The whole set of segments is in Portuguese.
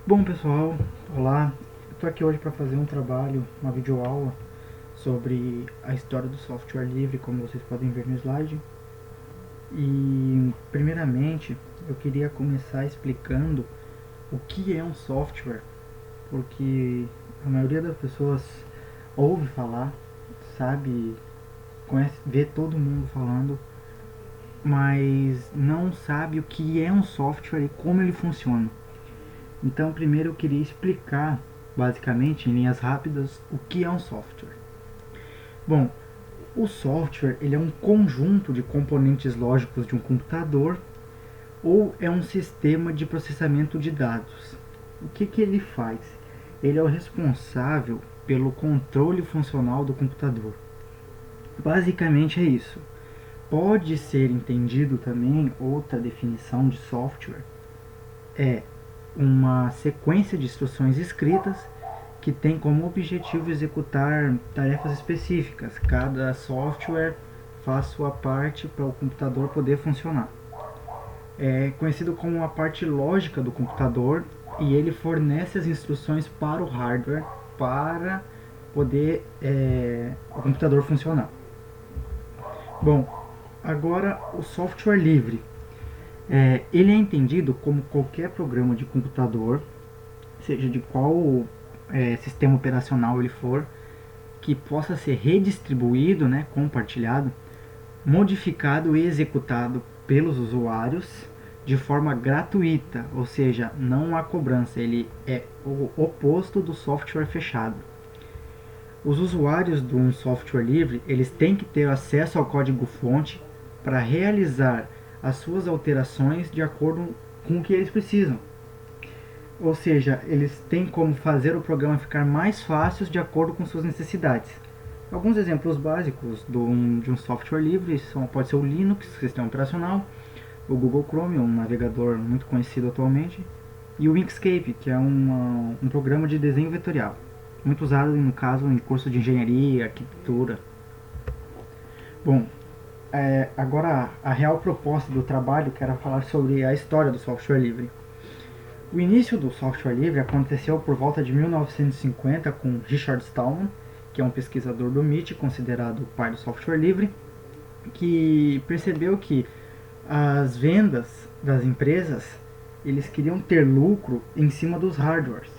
Bom pessoal, olá, eu tô aqui hoje para fazer um trabalho, uma videoaula sobre a história do software livre, como vocês podem ver no slide. E primeiramente eu queria começar explicando o que é um software, porque a maioria das pessoas ouve falar, sabe, conhece, vê todo mundo falando, mas não sabe o que é um software e como ele funciona. Então, primeiro eu queria explicar, basicamente, em linhas rápidas, o que é um software. Bom, o software ele é um conjunto de componentes lógicos de um computador ou é um sistema de processamento de dados. O que ele faz? Ele é o responsável pelo controle funcional do computador. Basicamente é isso. Pode ser entendido também outra definição de software é uma sequência de instruções escritas que tem como objetivo executar tarefas específicas. Cada software faz sua parte para o computador poder funcionar. É conhecido como a parte lógica do computador e ele fornece as instruções para o hardware para poder o computador funcionar. Bom, agora o software livre. Ele é entendido como qualquer programa de computador, seja de qual sistema operacional ele for, que possa ser redistribuído, né, compartilhado, modificado e executado pelos usuários de forma gratuita, ou seja, não há cobrança, ele é o oposto do software fechado. Os usuários de um software livre, eles têm que ter acesso ao código-fonte para realizar as suas alterações de acordo com o que eles precisam. Ou seja, eles têm como fazer o programa ficar mais fácil de acordo com suas necessidades. Alguns exemplos básicos de um software livre pode ser o Linux, sistema operacional, o Google Chrome, um navegador muito conhecido atualmente, e o Inkscape, que é um programa de desenho vetorial, muito usado no caso em curso de engenharia, arquitetura. Bom, agora a real proposta do trabalho que era falar sobre a história do software livre. O início do software livre aconteceu por volta de 1950 com Richard Stallman, que é um pesquisador do MIT, considerado o pai do software livre, que percebeu que as vendas das empresas eles queriam ter lucro em cima dos hardwares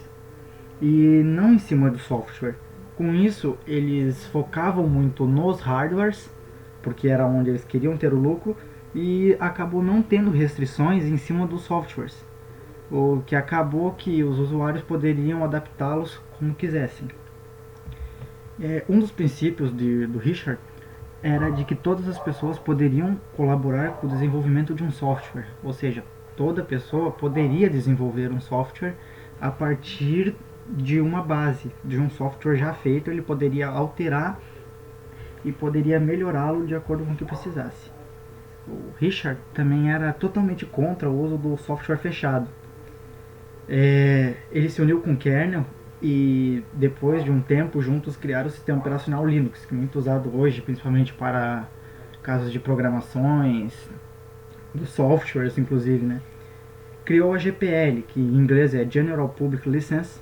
e não em cima do software. Com isso, eles focavam muito nos hardwares, porque era onde eles queriam ter o lucro, e acabou não tendo restrições em cima dos softwares, o que acabou que os usuários poderiam adaptá-los como quisessem. Um dos princípios do Richard era de que todas as pessoas poderiam colaborar com o desenvolvimento de um software, ou seja, toda pessoa poderia desenvolver um software a partir de uma base, de um software já feito, ele poderia alterar e poderia melhorá-lo de acordo com o que precisasse. O Richard também era totalmente contra o uso do software fechado. Ele se uniu com o kernel e depois de um tempo juntos criaram o sistema operacional Linux, que é muito usado hoje, principalmente para casos de programações, dos softwares inclusive, né? Criou a GPL, que em inglês é General Public License,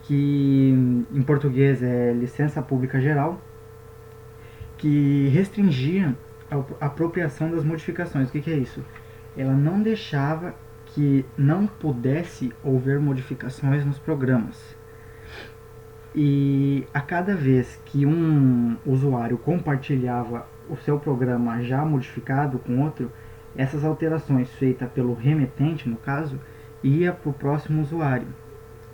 que em português é Licença Pública Geral, que restringia a apropriação das modificações. O que é isso? Ela não deixava que não pudesse haver modificações nos programas. E a cada vez que um usuário compartilhava o seu programa já modificado com outro, essas alterações feitas pelo remetente, no caso, ia para o próximo usuário.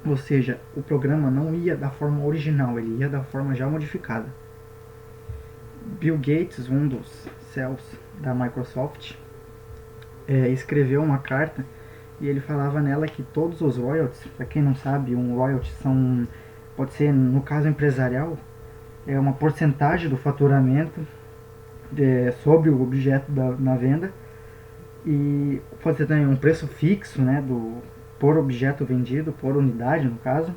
Ou seja, o programa não ia da forma original, ele ia da forma já modificada. Bill Gates, um dos CEOs da Microsoft, escreveu uma carta e ele falava nela que todos os royalties, para quem não sabe, um royalty pode ser, no caso empresarial, é uma porcentagem do faturamento sobre o objeto na venda, e pode ser também um preço fixo, né, por objeto vendido, por unidade no caso,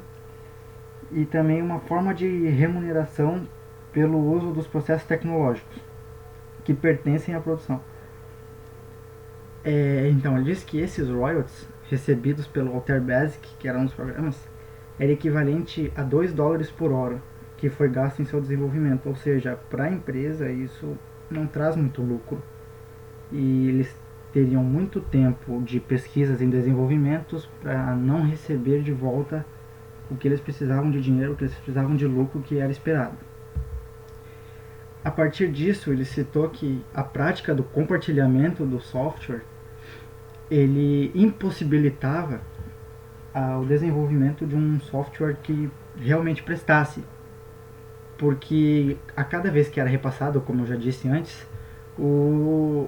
e também uma forma de remuneração pelo uso dos processos tecnológicos que pertencem à produção. Então, ele diz que esses royalties recebidos pelo Altair Basic, que era um dos programas, era equivalente a $2 por hora que foi gasto em seu desenvolvimento. Ou seja, para a empresa isso não traz muito lucro. E eles teriam muito tempo de pesquisas em desenvolvimentos para não receber de volta o que eles precisavam de dinheiro, o que eles precisavam de lucro que era esperado. A partir disso, ele citou que a prática do compartilhamento do software ele impossibilitava o desenvolvimento de um software que realmente prestasse, porque a cada vez que era repassado, como eu já disse antes,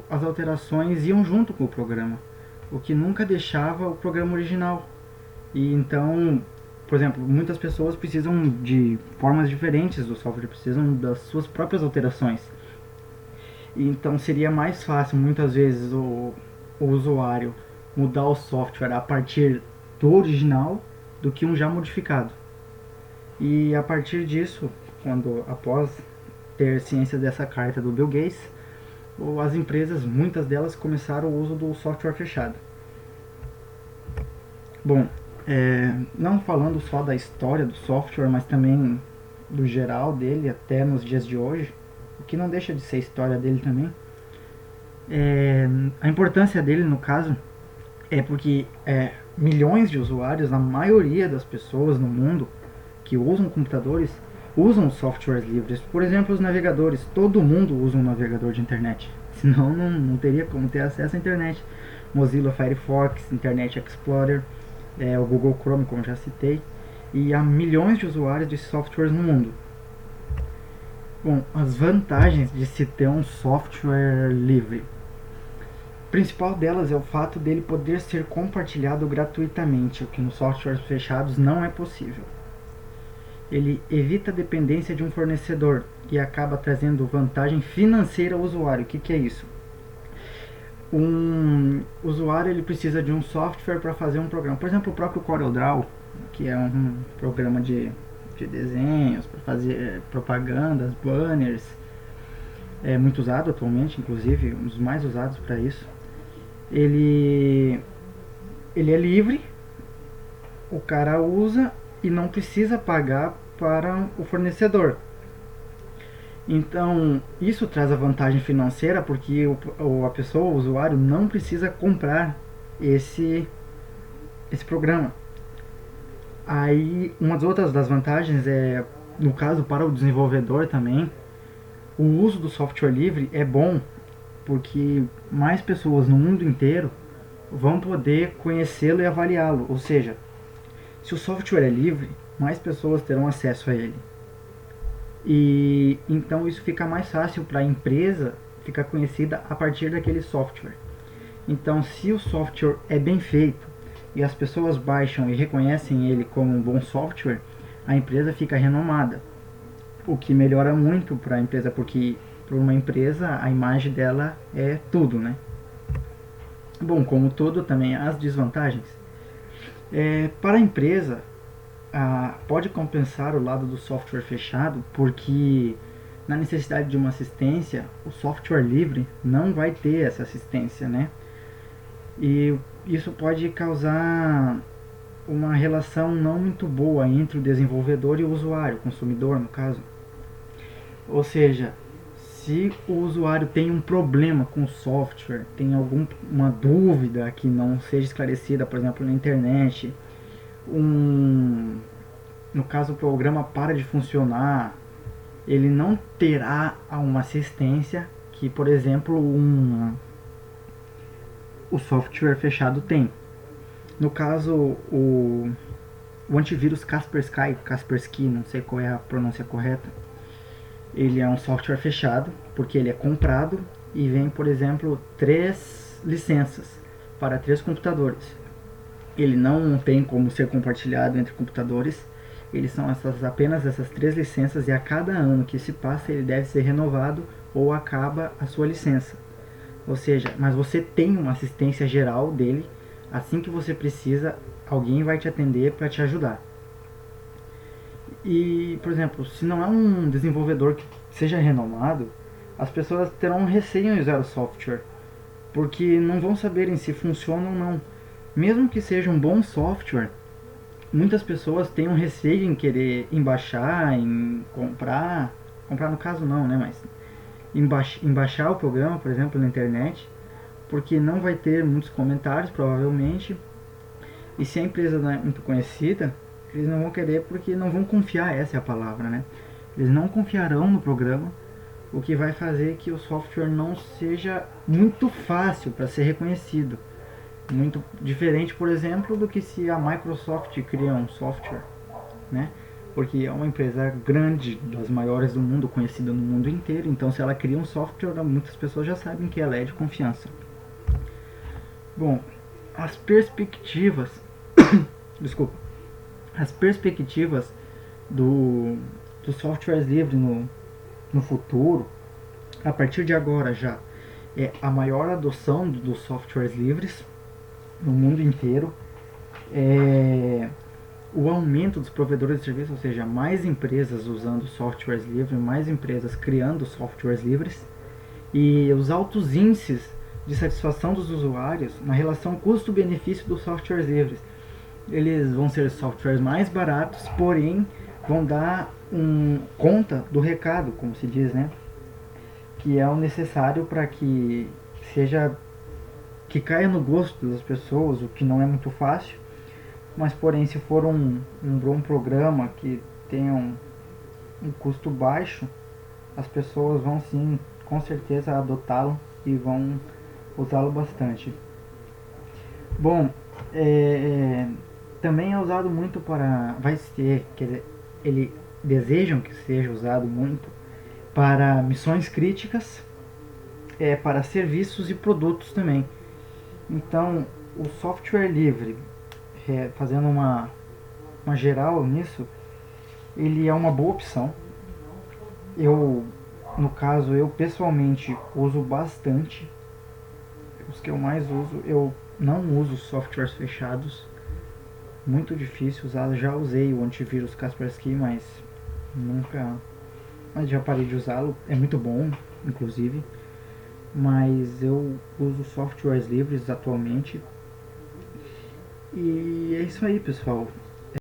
as alterações iam junto com o programa, o que nunca deixava o programa original. E então, por exemplo, muitas pessoas precisam de formas diferentes do software, precisam das suas próprias alterações. E então seria mais fácil, muitas vezes, o usuário mudar o software a partir do original do que um já modificado. E a partir disso, após ter ciência dessa carta do Bill Gates, as empresas, muitas delas, começaram o uso do software fechado. Bom, não falando só da história do software, mas também do geral dele até nos dias de hoje, o que não deixa de ser história dele também, a importância dele no caso é porque milhões de usuários, a maioria das pessoas no mundo que usam computadores, usam softwares livres. Por exemplo, os navegadores, todo mundo usa um navegador de internet, senão não teria como ter acesso à internet. Mozilla Firefox, Internet Explorer, o Google Chrome, como já citei, e há milhões de usuários de softwares no mundo. Bom, as vantagens de se ter um software livre. A principal delas é o fato dele poder ser compartilhado gratuitamente, o que nos softwares fechados não é possível. Ele evita a dependência de um fornecedor e acaba trazendo vantagem financeira ao usuário. O que é isso? Um usuário ele precisa de um software para fazer um programa. Por exemplo, o próprio CorelDRAW, que é um programa de desenhos, para fazer propagandas, banners. É muito usado atualmente, inclusive, um dos mais usados para isso. Ele é livre, o cara usa e não precisa pagar para o fornecedor. Então, isso traz a vantagem financeira porque a pessoa, o usuário, não precisa comprar esse programa. Aí, uma das outras das vantagens é, no caso, para o desenvolvedor também, o uso do software livre é bom porque mais pessoas no mundo inteiro vão poder conhecê-lo e avaliá-lo. Ou seja, se o software é livre, mais pessoas terão acesso a ele. E então isso fica mais fácil para a empresa ficar conhecida a partir daquele software. Então, se o software é bem feito e as pessoas baixam e reconhecem ele como um bom software, a empresa fica renomada, o que melhora muito para a empresa, porque para uma empresa a imagem dela é tudo, né? Bom, como tudo, também as desvantagens. Para a empresa, pode compensar o lado do software fechado, porque na necessidade de uma assistência, o software livre não vai ter essa assistência, né? E isso pode causar uma relação não muito boa entre o desenvolvedor e o usuário, o consumidor no caso. Ou seja, se o usuário tem um problema com o software, tem alguma dúvida que não seja esclarecida, por exemplo, na internet, no caso o programa para de funcionar, ele não terá uma assistência que, por exemplo, o software fechado tem. No caso, o antivírus Kaspersky, não sei qual é a pronúncia correta, ele é um software fechado, porque ele é comprado e vem, por exemplo, 3 licenças para 3 computadores. Ele não tem como ser compartilhado entre computadores, eles são apenas essas 3 licenças e a cada ano que se passa ele deve ser renovado ou acaba a sua licença. Ou seja, mas você tem uma assistência geral dele, assim que você precisa, alguém vai te atender para te ajudar. E, por exemplo, se não é um desenvolvedor que seja renomado, as pessoas terão receio em usar o software, porque não vão saberem se funciona ou não. Mesmo que seja um bom software, muitas pessoas têm um receio em querer baixar, em comprar no caso não, né, mas em baixar o programa, por exemplo, na internet, porque não vai ter muitos comentários, provavelmente, e se a empresa não é muito conhecida, eles não vão querer porque não vão confiar, essa é a palavra, né? Eles não confiarão no programa, o que vai fazer que o software não seja muito fácil para ser reconhecido. Muito diferente, por exemplo, do que se a Microsoft cria um software, né? Porque é uma empresa grande, das maiores do mundo, conhecida no mundo inteiro. Então, se ela cria um software, muitas pessoas já sabem que ela é de confiança. Bom, as perspectivas, desculpa, as perspectivas dos softwares livres no futuro, a partir de agora já, é a maior adoção dos softwares livres no mundo inteiro, o aumento dos provedores de serviço, ou seja, mais empresas usando softwares livres, mais empresas criando softwares livres, e os altos índices de satisfação dos usuários na relação custo-benefício dos softwares livres. Eles vão ser softwares mais baratos, porém vão dar conta do recado, como se diz, né? Que é o necessário para que caia no gosto das pessoas, o que não é muito fácil. Mas porém, se for um bom programa que tenha um custo baixo, as pessoas vão sim, com certeza, adotá-lo e vão usá-lo bastante. Bom, também é usado muito para, vai ser, ele desejam que seja usado muito para missões críticas, para serviços e produtos também. Então, o software livre, fazendo uma geral nisso, ele é uma boa opção. No caso, eu pessoalmente uso bastante. Os que eu mais uso, eu não uso softwares fechados. Muito difícil usar. Já usei o antivírus Kaspersky, mas já parei de usá-lo. É muito bom, inclusive. Mas eu uso softwares livres atualmente. E é isso aí, pessoal.